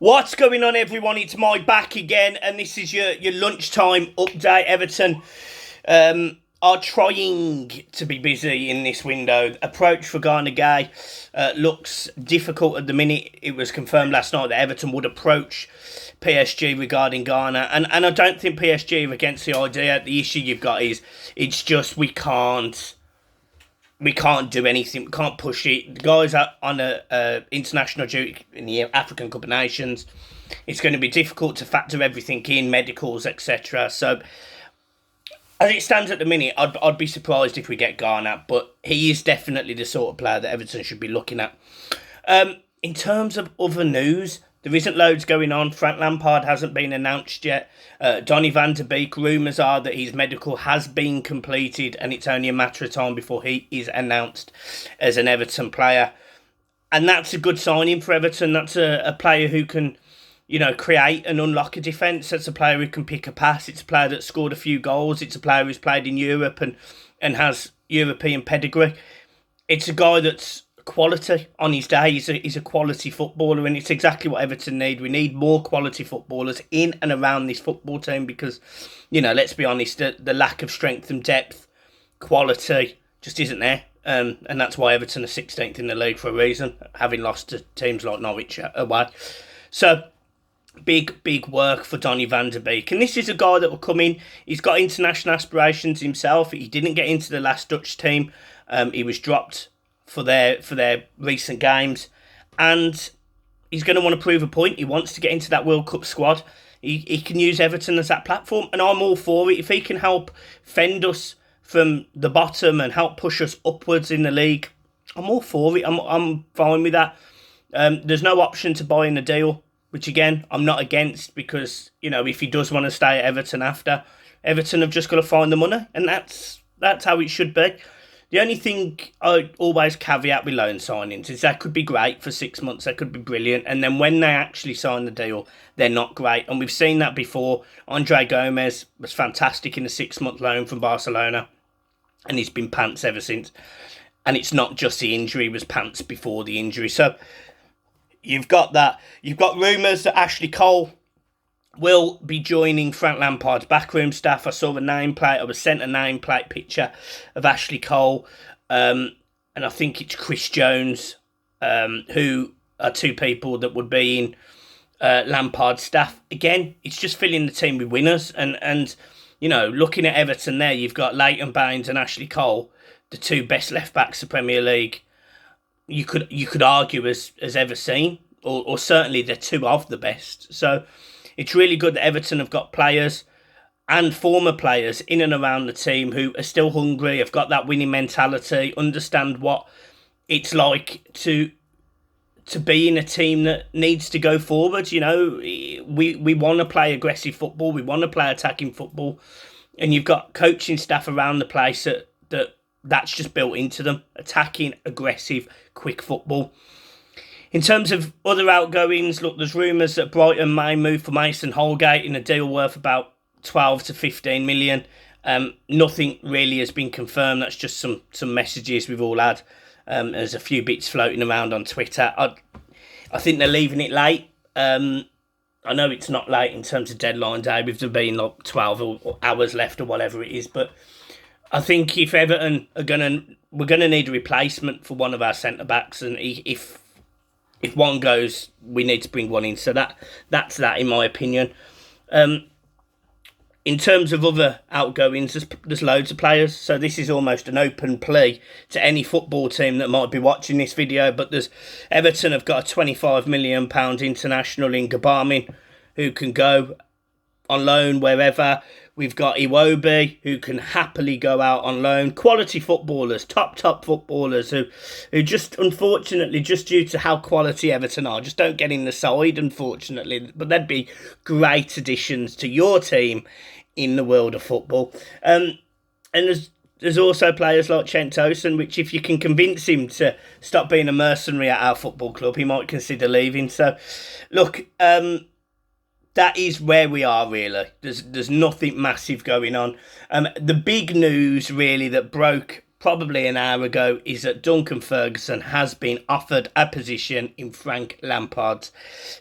What's going on, everyone? It's my back again, and this is your lunchtime update. Everton are trying to be busy in this window. Approach for Gana Gay looks difficult at the minute. It was confirmed last night that Everton would approach PSG regarding Ghana, and I don't think PSG are against the idea. The issue you've got is it's just we can't do anything. We can't push it. The guys are on a international duty in the African Cup of Nations. It's going to be difficult to factor everything in, medicals, etc. So, as it stands at the minute, I'd be surprised if we get Ghana, but he is definitely the sort of player that Everton should be looking at. In terms of other news, there isn't loads going on. Frank Lampard hasn't been announced yet. Donny van de Beek, rumours are that his medical has been completed and it's only a matter of time before he is announced as an Everton player. And that's a good signing for Everton. That's a player who can, create and unlock a defence. That's a player who can pick a pass. It's a player that scored a few goals. It's a player who's played in Europe and has European pedigree. It's a guy that's quality on his day. He's a quality footballer, and it's exactly what Everton need. We need more quality footballers in and around this football team because, let's be honest, the lack of strength and depth, quality just isn't there. And that's why Everton are 16th in the league for a reason, having lost to teams like Norwich away. So, big work for Donny van de Beek. And this is a guy that will come in. He's got international aspirations himself. He didn't get into the last Dutch team. He was dropped for their recent games, and he's going to want to prove a point. He wants to get into that World Cup squad. He can use Everton as that platform, and I'm all for it. If he can help fend us from the bottom and help push us upwards in the league, I'm all for it. I'm fine with that. There's no option to buy in the deal, which again I'm not against, because if he does want to stay at Everton after, Everton have just got to find the money, and that's how it should be. The only thing I always caveat with loan signings is that could be great for 6 months, that could be brilliant, and then when they actually sign the deal, they're not great. And we've seen that before. Andre Gomez was fantastic in a 6-month loan from Barcelona, and he's been pants ever since. And it's not just the injury, it was pants before the injury. So you've got that. You've got rumours that Ashley Cole will be joining Frank Lampard's backroom staff. I saw the nameplate. I was sent a nameplate picture of Ashley Cole, and I think it's Chris Jones, who are two people that would be in Lampard's staff. Again, it's just filling the team with winners, and looking at Everton there, you've got Leighton Baines and Ashley Cole, the two best left backs the Premier League you could argue has ever seen, or certainly they're two of the best. So it's really good that Everton have got players and former players in and around the team who are still hungry, have got that winning mentality, understand what it's like to be in a team that needs to go forward. We want to play aggressive football, we want to play attacking football, and you've got coaching staff around the place that's just built into them, attacking, aggressive, quick football. In terms of other outgoings, look, there's rumours that Brighton may move for Mason Holgate in a deal worth about 12 to 15 million. Nothing really has been confirmed. That's just some messages we've all had. There's a few bits floating around on Twitter. I think they're leaving it late. I know it's not late in terms of deadline day, with there being like 12 hours left or whatever it is, but I think if Everton we're going to need a replacement for one of our centre-backs, and if one goes, we need to bring one in. So that's that, in my opinion. In terms of other outgoings, there's loads of players. So this is almost an open plea to any football team that might be watching this video. But Everton have got a £25 million international in Gabarmin, who can go on loan wherever. We've got Iwobi, who can happily go out on loan. Quality footballers, top footballers who just, unfortunately, just due to how quality Everton are, just don't get in the side, unfortunately. But they'd be great additions to your team in the world of football. And there's also players like Cenk Tosun, which if you can convince him to stop being a mercenary at our football club, he might consider leaving. So, look, that is where we are, really. There's nothing massive going on. The big news, really, that broke probably an hour ago, is that Duncan Ferguson has been offered a position in Frank Lampard's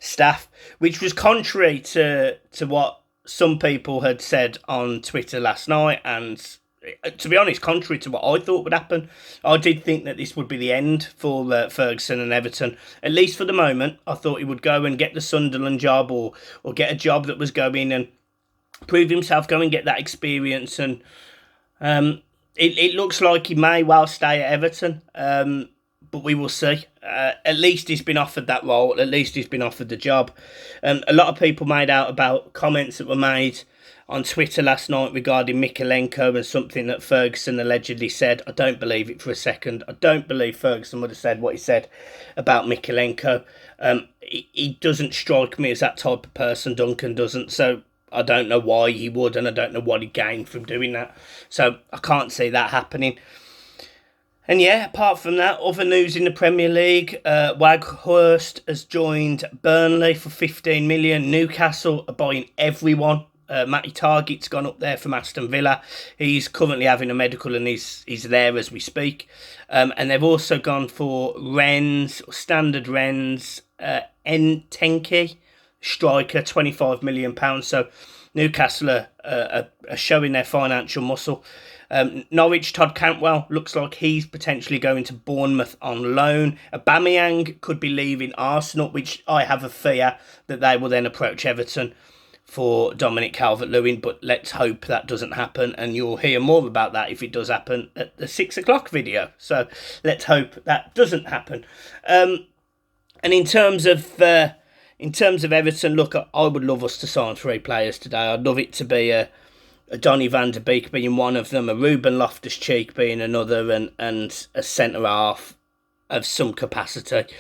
staff, which was contrary to what some people had said on Twitter last night, and to be honest, contrary to what I thought would happen. I did think that this would be the end for Ferguson and Everton, at least for the moment. I thought he would go and get the Sunderland job, or get a job that was going and prove himself, go and get that experience, and it looks like he may well stay at Everton, but we will see. At least he's been offered that role, at least he's been offered the job. A lot of people made out about comments that were made on Twitter last night regarding Mykolenko and something that Ferguson allegedly said. I don't believe it for a second. I don't believe Ferguson would have said what he said about Mykolenko. He doesn't strike me as that type of person, Duncan doesn't, so I don't know why he would, and I don't know what he gained from doing that. So I can't see that happening. And yeah, apart from that, other news in the Premier League, Waghurst has joined Burnley for 15 million. Newcastle are buying everyone. Matty Targett's gone up there from Aston Villa. He's currently having a medical and he's there as we speak. And they've also gone for standard Rennes, Tenke, striker, £25 million. So Newcastle are showing their financial muscle. Norwich, Todd Cantwell, looks like he's potentially going to Bournemouth on loan. Aubameyang could be leaving Arsenal, which I have a fear that they will then approach Everton for Dominic Calvert-Lewin, but let's hope that doesn't happen, and you'll hear more about that if it does happen at the 6 o'clock video. So let's hope that doesn't happen. And in terms of Everton, look, I would love us to sign 3 players today. I'd love it to be a Donny van de Beek being one of them, a Ruben Loftus-Cheek being another, and a centre-half of some capacity.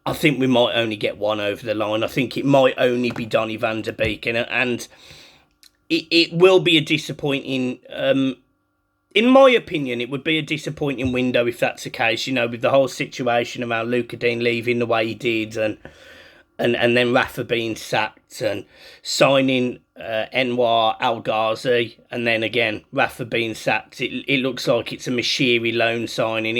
I think we might only get one over the line. I think it might only be Donny van de Beek, and it will be a disappointing... in my opinion, it would be a disappointing window if that's the case, with the whole situation around Luca Dean leaving the way he did, and then Rafa being sacked, and signing Anwar Al Ghazi, and then again Rafa being sacked. It looks like it's a Mashiri loan signing.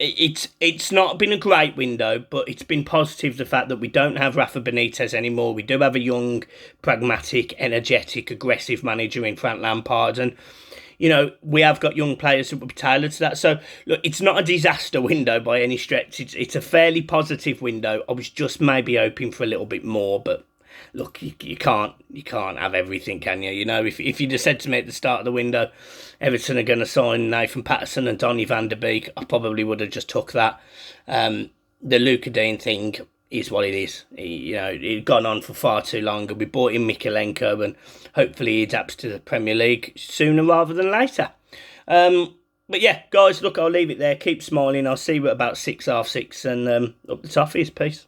It's not been a great window, but it's been positive, the fact that we don't have Rafa Benitez anymore. We do have a young, pragmatic, energetic, aggressive manager in Frank Lampard, and we have got young players that will be tailored to that. So, look, it's not a disaster window by any stretch. It's a fairly positive window. I was just maybe hoping for a little bit more, but look, you can't have everything, can you? If you'd have said to me at the start of the window, Everton are going to sign Nathan Patterson and Donny van de Beek, I probably would have just took that. The Luca Dean thing is what it is. He'd gone on for far too long, and we bought in Mykolenko, and hopefully he adapts to the Premier League sooner rather than later. But yeah, guys, look, I'll leave it there. Keep smiling. I'll see you at about 6, half 6, and up the toffees. Peace.